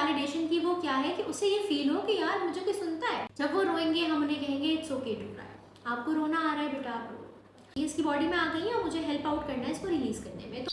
Validation की वो क्या है कि उसे ये फील हो कि यार मुझे कोई सुनता है। जब वो रोएंगे हम उन्हें कहेंगे इट्स ओके टू क्राई, आपको रोना आ रहा है बेटा, आप रो, ये इसकी बॉडी में आ गई है और मुझे हेल्प आउट करना है इसको रिलीज करने में। तो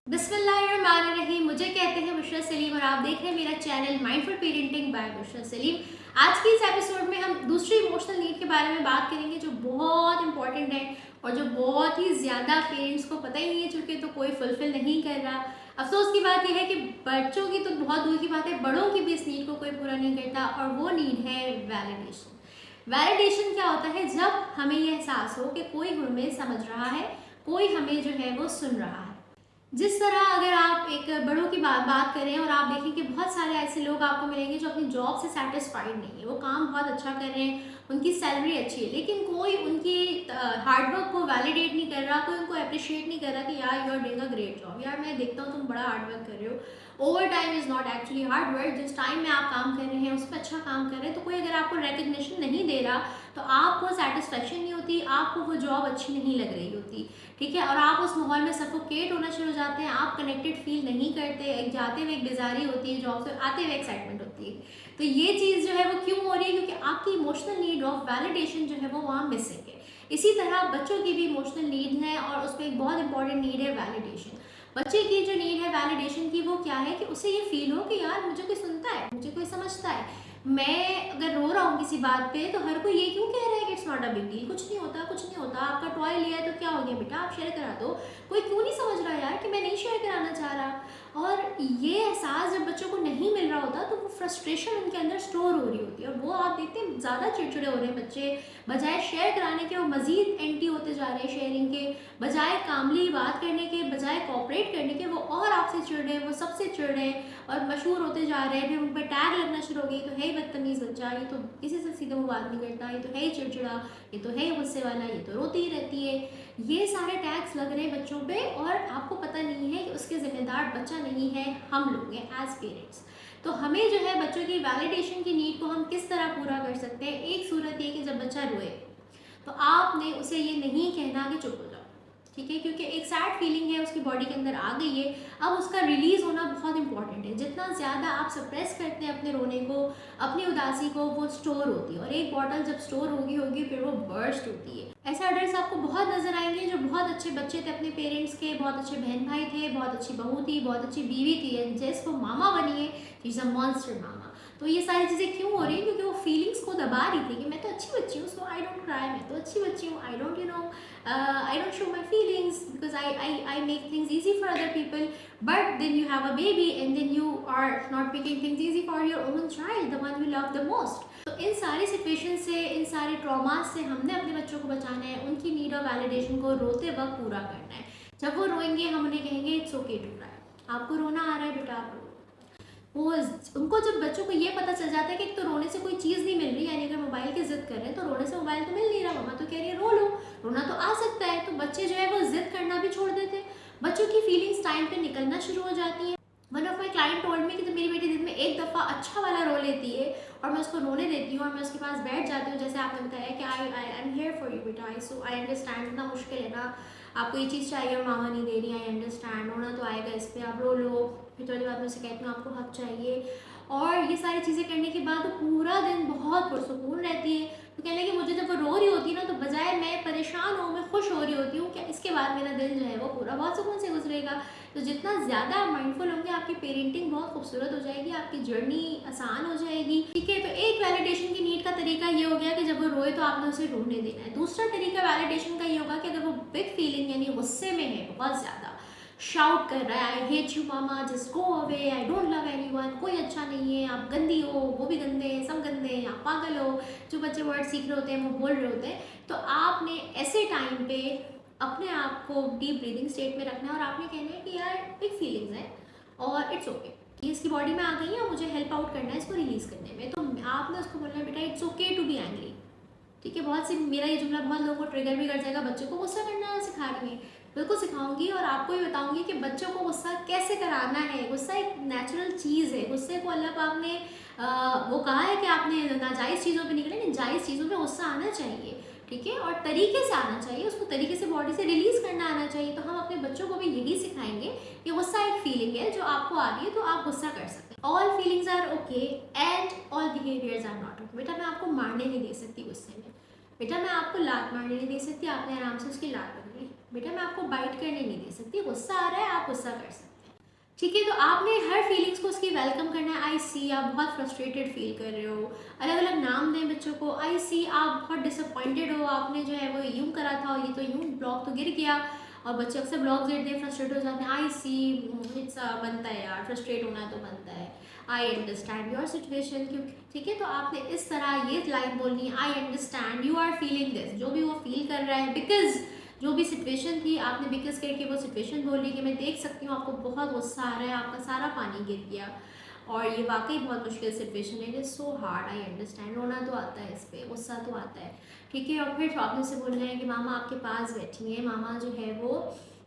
बिस्मिल्लाहिर्रहमानिर्रहीम, मुझे कहते हैं बुशरा सलीम और आप देख रहे हैं मेरा channel mindful parenting by Bushra Salim. आज की इस एपिसोड में हम दूसरी इमोशनल नीड के बारे में बात करेंगे जो बहुत इंपॉर्टेंट है और जो बहुत ही ज़्यादा पेरेंट्स को पता ही नहीं है, चूँकि तो कोई फुलफिल नहीं कर रहा। अफसोस की बात यह है कि बच्चों की तो बहुत दूर की बात है, बड़ों की भी इस नीड को कोई पूरा नहीं करता और वो नीड है वैलिडेशन। वैलिडेशन क्या होता है? जब हमें यह एहसास हो कि कोई हमें समझ रहा है, कोई हमें जो है वो सुन रहा है। जिस तरह अगर आप एक बड़ों की बात करें और आप देखें कि बहुत सारे ऐसे लोग आपको मिलेंगे जो अपनी जॉब से सेटिस्फाइड नहीं है, वो काम बहुत अच्छा कर रहे हैं, उनकी सैलरी अच्छी है, लेकिन कोई उनकी हार्डवर्क को वैलिडेट नहीं कर रहा, कोई उनको अप्रिशिएट नहीं कर रहा कि यार you are doing a great job, यार मैं देखता हूँ तुम बड़ा हार्डवर्क कर रहे हो। Over time is not actually hard work. जिस टाइम में आप काम कर रहे हैं उस पर अच्छा काम कर रहे हैं, तो कोई अगर आपको रिकग्निशन नहीं दे रहा तो आपको सेटिस्फेक्शन नहीं होती, आपको वो जॉब अच्छी नहीं लग रही होती, ठीक है, और आप उस माहौल में सफोकेट होना शुरू हो जाते हैं, आप कनेक्टेड फील नहीं करते। एक जाते हुए एक डिज़ायरी होती है, जॉब से आते हुए एक्साइटमेंट होती है। तो ये चीज़ जो है वो क्यों हो रही है? क्योंकि आपकी इमोशनल नीड ऑफ वैलिडेशन जो है वो वहाँ मिसिंग है। इसी तरह बच्चों की भी इमोशनल नीड है और उसमें एक बहुत इंपॉर्टेंट नीड है वैलिडेशन। बच्चे की जो नीड है वैलिडेशन की वो क्या है कि उसे ये फील हो कि यार मुझे कोई सुनता है, मुझे कोई समझता है। मैं अगर रो रहा हूँ किसी बात पे तो हर कोई ये क्यों कह रहा है कि it's not a big deal, कुछ नहीं होता, कुछ नहीं होता, आपका टॉय लिया है तो क्या हो गया बेटा, आप शेयर करा दो। कोई क्यों नहीं समझ रहा यार कि मैं नहीं शेयर कराना चाह रहा। और ये एहसास जब बच्चों को नहीं मिल रहा होता तो वो फ्रस्ट्रेशन उनके अंदर स्टोर हो रही होती है और वो आप देखते हैं ज़्यादा चिड़चिड़े हो रहे हैं बच्चे, बजाय शेयर कराने के वो मज़ीद एंटी होते जा रहे हैं शेयरिंग के, बजाय कामली बात करने के, बजाय कोऑपरेट करने के वो और आपसे चिड़ रहे हैं, वो सबसे चिड़ रहे हैं और मशहूर होते जा रहे हैं। फिर उन पर टैग लगना शुरू हो गई, तो है ही बदतमीज़ बच्चा, ये तो किसी से सीधे मुँह बात नहीं करता, ये तो है ही चिड़चिड़ा, ये तो है ही गुस्से वाला, ये तो रोती ही रहती है। ये सारे टैग्स लग रहे हैं बच्चों पे और आपको पता नहीं है कि उसके ज़िम्मेदार बच्चा नहीं है, हम लोग हैं एज पेरेंट्स। तो हमें जो है बच्चों की वैलिडेशन की नीड को हम किस तरह पूरा कर सकते हैं? एक सूरत ये कि जब बच्चा रोए तो आपने उसे ये नहीं कहना कि चुप हो जाओ, ठीक है, क्योंकि एक सैड फीलिंग है उसकी बॉडी के अंदर आ गई है, अब उसका रिलीज होना बहुत इंपॉर्टेंट है। जितना ज़्यादा आप सप्रेस करते हैं अपने रोने को, अपनी उदासी को, वो स्टोर होती है और एक बॉटल जब स्टोर होगी फिर वो बर्स्ट होती है। ऐसे अडल्ट्स आपको बहुत नजर आएंगे जो बहुत अच्छे बच्चे थे अपने पेरेंट्स के, बहुत अच्छे बहन भाई थे, बहुत अच्छी बहू थी, बहुत अच्छी बीवी थी, एंड जैसे वो मामा बनी है, शी इज़ अ मॉन्स्टर मामा। तो ये सारी चीज़ें क्यों हो रही हैं? क्योंकि वो फीलिंग्स को दबा रही थी कि मैं तो अच्छी बच्ची हूँ, सो आई डोंट क्राई, मैं तो अच्छी बच्ची हूँ, I don't I don't show my feelings because I make things easy for other people. But then you have a baby and then you are not making things easy for your own child, the one you love the most. तो इन सारी situation से, इन सारे traumas से हमने अपने बच्चों को बचाना है, उनकी नीड ऑफ वैलिडेशन को रोते वक्त पूरा करना है। जब वो रोएंगे हम उन्हें कहेंगे इट्स ओके टू क्राई, आपको रोना आ रहा है बेटा, आप रो। वो उनको जब बच्चों को ये पता चल जाता है कि एक तो रोने से कोई चीज़ नहीं मिल रही, यानी अगर मोबाइल की जिद कर रहे हैं तो रोने से मोबाइल तो मिल नहीं रहा, मम्मा तो कह रही है रो लो, रोना तो आ सकता है, तो बच्चे जो है वो जिद करना भी छोड़ देते हैं, बच्चों की फीलिंग्स टाइम पे निकलना शुरू हो जाती हैं। One of my client told me कि जब मेरी बेटी दिन में एक दफ़ा अच्छा वाला रो लेती है और मैं उसको रोने देती हूँ और मैं उसके पास बैठ जाती हूँ, जैसे आपने बताया कि I am here for you बेटा, आई अंडरस्टैंड, इतना मुश्किल है ना, आपको ये चीज़ चाहिए और मामा नहीं दे रही, आई अंडरस्टैंड, रोना तो आएगा इस पर, आप रो लो। फिर थोड़ी बाद में उसे कहती हूँ आपको हक चाहिए, और ये सारी चीज़ें करने के बाद वो पूरा दिन बहुत पुरसुकून रहती है। तो कहने लगी मुझे जब वो रो रही होती है ना तो बजाय मैं परेशान हूँ मैं खुश हो रही होती हूँ, क्या इसके बाद मेरा दिन जो है वो पूरा बहुत सुकून से गुजरेगा। तो जितना ज़्यादा आप माइंडफुल होंगे आपकी पेरेंटिंग बहुत खूबसूरत हो जाएगी, आपकी जर्नी आसान हो जाएगी, ठीक है। तो एक वैलिडेशन की नीड का तरीका ये हो गया कि जब वो रोए तो आपने उसे रोने देना है। दूसरा तरीका वैलिडेशन का ये होगा कि अगर वो बिग फीलिंग यानी गुस्से में है, बहुत ज़्यादा शाउट कर रहा है, I hate you mama, just go away, I don't love anyone, कोई अच्छा नहीं है, आप गंदी हो, वो भी गंदे हैं, सब गंदे हैं, आप पागल हो, जो बच्चे वर्ड सीख रहे होते हैं वो बोल रहे होते हैं, तो आपने ऐसे टाइम पे अपने आप को डीप ब्रीदिंग स्टेट में रखना है और आपने कहना है कि यार बिग फीलिंग्स हैं और इट्स ओके, ये इसकी बॉडी में आ गई है और मुझे हेल्प आउट करना है इसको रिलीज़ करने में। तो आपने उसको बोलना है बेटा it's okay to be angry, ठीक है। बहुत सी मेरा ये जुमला बहुत लोगों को ट्रिगर भी कर जाएगा, बच्चों को गुस्सा करना सिखा रही है, बिल्कुल सिखाऊंगी और आपको ये बताऊंगी कि बच्चों को गुस्सा कैसे कराना है। गुस्सा एक नेचुरल चीज़ है, गुस्से को अल्लाह पाक ने वो कहा है कि आपने नाजायज़ चीज़ों पे निकले, नहीं जायज़ चीज़ों पे गुस्सा आना चाहिए। ठीक है, और तरीके से आना चाहिए, उसको तरीके से बॉडी से रिलीज करना आना चाहिए। तो हम अपने बच्चों को भी यही सिखाएंगे कि गुस्सा एक फीलिंग है, जो आपको आ रही है तो आप गुस्सा कर सकते हैं। All feelings are okay and all behaviours are not okay. बेटा मैं आपको मारने नहीं दे सकती गुस्से में, बेटा मैं आपको लात मारने नहीं दे सकती, आपने आराम से उसकी लात पकड़ ली, बेटा मैं आपको बाइट करने नहीं दे सकती, गुस्सा आ रहा है आप गुस्सा कर सकते हैं। ठीक है, तो आपने हर फीलिंग्स को उसकी वेलकम करना है। आई सी आप बहुत फ्रस्ट्रेटेड फील कर रहे हो, अलग अलग नाम दें बच्चों को। आई सी आप बहुत डिसअपॉइंटेड हो, आपने जो है वो यूँ करा था और ये तो यूँ ब्लॉक तो गिर गया, और बच्चे अक्सर ब्लॉक गिरते हैं, फ्रस्ट्रेट हो जाते हैं। आई सी इट्स बनता है यार, फ्रस्ट्रेट होना तो बनता है। आई अंडरस्टैंड योर सिचुएशन, क्योंकि ठीक है, तो आपने इस तरह ये लाइन बोलनी है, I understand you are feeling this, जो भी वो फील कर रहा है, बिकॉज जो भी सिचुएशन थी आपने बिकॉज करके वो सिचुएशन बोली कि मैं देख सकती हूँ आपको बहुत गुस्सा आ रहा है, आपका सारा पानी गिर गया और ये वाकई बहुत मुश्किल सिचुएशन है, it is so hard, I understand. रोना तो आता है इस पर, गुस्सा तो आता है, ठीक है। और फिर आपने से बोलना है कि मामा आपके पास बैठी हैं, मामा जो है वो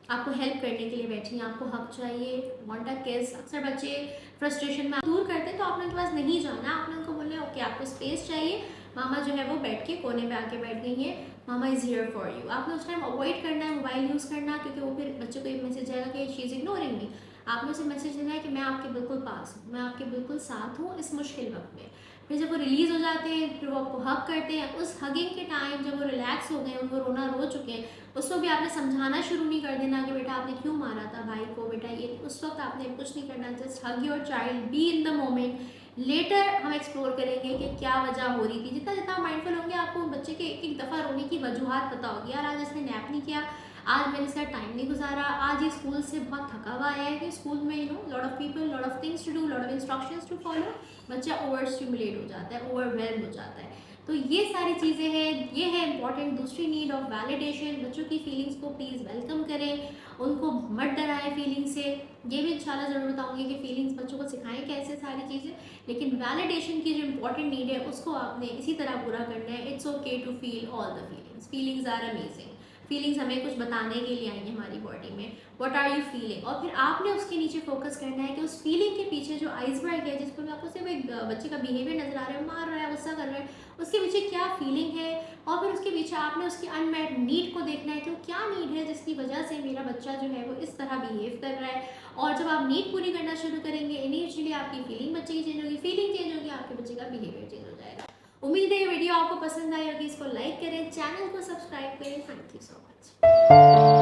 आपको हेल्प करने के लिए बैठी हैं, आपको हक चाहिए, वांट अ किस। अक्सर बच्चे फ्रस्ट्रेशन में दूर करते हैं, तो आपने उनके पास नहीं जाना, आपने उनको बोलना है ओके आपको स्पेस चाहिए, मामा जो है वो बैठ के कोने में आके बैठ गई हैं, मामा इज़ हियर फॉर यू। आपने उस टाइम अवॉइड करना है मोबाइल यूज़ करना, क्योंकि वो फिर बच्चे को एक मैसेज आएगा कि शी इज़ इग्नोरिंग मी। आपने उसे मैसेज देना है कि मैं आपके बिल्कुल पास हूँ, मैं आपके बिल्कुल साथ हूँ इस मुश्किल वक्त में। फिर जब वो रिलीज़ हो जाते हैं, फिर वो आपको हग करते हैं, उस हगिंग के टाइम जब वो रिलैक्स हो गए, उनको रोना रो चुके हैं, उसको भी आपने समझाना शुरू नहीं कर देना कि बेटा आपने क्यों मारा था भाई को, बेटा ये उस वक्त आपने कुछ नहीं करना, just hug your child, be in the moment. Later हम एक्सप्लोर करेंगे कि क्या वजह हो रही थी। जितना जितना माइंडफुल होंगे, आपको बच्चे के एक एक दफ़ा रोने की वजूहत पता होगी, यार आज इसने नैप नहीं किया, आज मैंने इसका टाइम नहीं गुजारा, आज ये स्कूल से बहुत थका हुआ आया है, कि स्कूल में lot of people, lot of things to do, lot of instructions to follow, बच्चा ओवर स्टिमुलेट हो जाता है, ओवरवेल्म हो जाता है। तो ये सारी चीज़ें हैं, ये है इंपॉर्टेंट। दूसरी नीड ऑफ वैलिडेशन, बच्चों की फीलिंग्स को प्लीज़ वेलकम करें, उनको मत डराएं फीलिंग से। ये भी इंशाल्लाह ज़रूर बताऊंगी कि फीलिंग्स बच्चों को सिखाएं कैसे सारी चीज़ें, लेकिन वैलिडेशन की जो इंपॉर्टेंट नीड है उसको आपने इसी तरह पूरा करना है। It's okay to feel all the feelings, feelings are amazing, feelings हमें कुछ बताने के लिए आई हैं हमारी बॉडी में, व्हाट आर यू फीलिंग, और फिर आपने उसके नीचे फोकस करना है कि उस फीलिंग के पीछे जो आइसबर्ग है, जिसको आपको सिर्फ एक बच्चे का बिहेवियर नजर आ रहा है, मार रहा है, गुस्सा कर रहा है, उसके पीछे क्या फीलिंग है, और फिर उसके पीछे आपने उसकी अनमेट नीड को देखना है कि वो क्या नीड है जिसकी वजह से मेरा बच्चा जो है वो इस तरह बिहेव कर रहा है। और जब आप नीड पूरी करना शुरू करेंगे, इनिशियली आपकी फीलिंग बच्चे की चेंज होगी, फीलिंग चेंज होगी, आपके बच्चे का बिहेवियर चेंज हो जाएगा। उम्मीद है ये वीडियो आपको पसंद आई होगी, इसको लाइक करें, चैनल को सब्सक्राइब करें। Thank you so much.